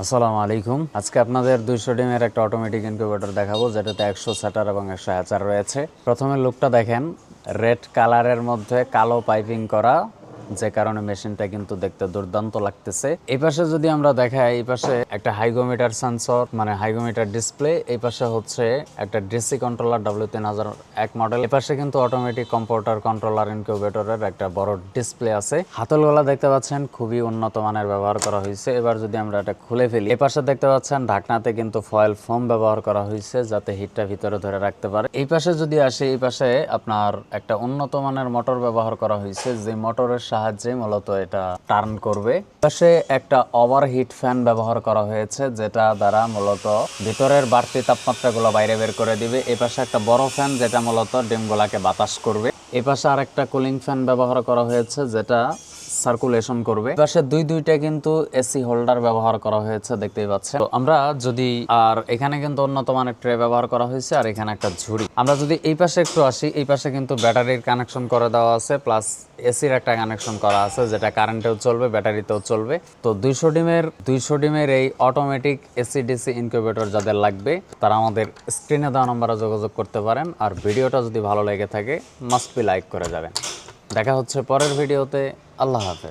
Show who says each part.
Speaker 1: আসসালামু আলাইকুম। আজকে আপনাদের 200 ডিমের একটা অটোমেটিক ইনকিউবেটর দেখাবো, যেটাতে 100 সেটার এবং 100 হ্যাচার রয়েছে। প্রথমে লুকটা দেখেন, রেড কালারের মধ্যে কালো পাইপিং করা, যে কারণে মেশিনটা কিন্তু দেখতে দুর্দান্ত লাগতেছে। এই পাশে যদি আমরা দেখাই, এই পাশে একটা হাইগোমিটার সেন্সর, মানে হাইগোমিটার ডিসপ্লে। এই পাশে হচ্ছে একটা ডিসি কন্ট্রোলার W3001 মডেল। এই পাশে কিন্তু অটোমেটিক কম্পিউটার কন্ট্রোলার ইনকিউবেটরের একটা বড় ডিসপ্লে আছে। হাতলগুলা দেখতে পাচ্ছেন খুবই উন্নত মানের ব্যবহার করা হয়েছে। এবার যদি আমরা এটা খুলে ফেলি, এই পাশে দেখতে পাচ্ছেন ঢাকনাতে কিন্তু ফয়েল ফোম ব্যবহার করা হয়েছে, যাতে হিটটা ভিতরে ধরে রাখতে পারে। এই পাশে যদি আসি, এই পাশে আপনার একটা উন্নত মানের মোটর ব্যবহার করা হয়েছে, যে মোটরের সাহায্যে মূলত এটা টার্ন করবে। পাশে একটা ওভারহিট ফ্যান ব্যবহার করা হয়েছে, যেটা দ্বারা মূলত ভিতরের বাড়তি তাপমাত্রাগুলো বাইরে বের করে দিবে। এই পাশে একটা বড় ফ্যান, যেটা মূলত ডিমগুলাকে বাতাস করবে। এই পাশে আরেকটা কুলিং ফ্যান ব্যবহার করা হয়েছে, যেটা সার্কুলেশন করবে। পাশে দুইটা কিন্তু এসি হোল্ডার ব্যবহার করা হয়েছে, দেখতেই পাচ্ছেন। তো আমরা যদি আর এখানে কিন্তু উন্নত মানের ট্রে ব্যবহার করা হয়েছে, আর এখানে একটা ঝুড়ি। আমরা যদি এই পাশে একটু আসি, এই পাশে কিন্তু ব্যাটারির কানেকশন করে দেওয়া আছে, প্লাস এসির একটা কানেকশন করা আছে, যেটা কারেন্টেও চলবে, ব্যাটারিতেও চলবে। তো 200 ডিমের এই অটোমেটিক এসি ডিসি ইনকিউবেটর যাদের লাগবে, তারা আমাদের স্ক্রিনে দেওয়া নম্বরে যোগাযোগ করতে পারেন। আর ভিডিওটা যদি ভালো লেগে থাকে, মাস্ট বি লাইক করে যাবেন। দেখা হচ্ছে পরের ভিডিওতে। আল্লাহ হাফেজ।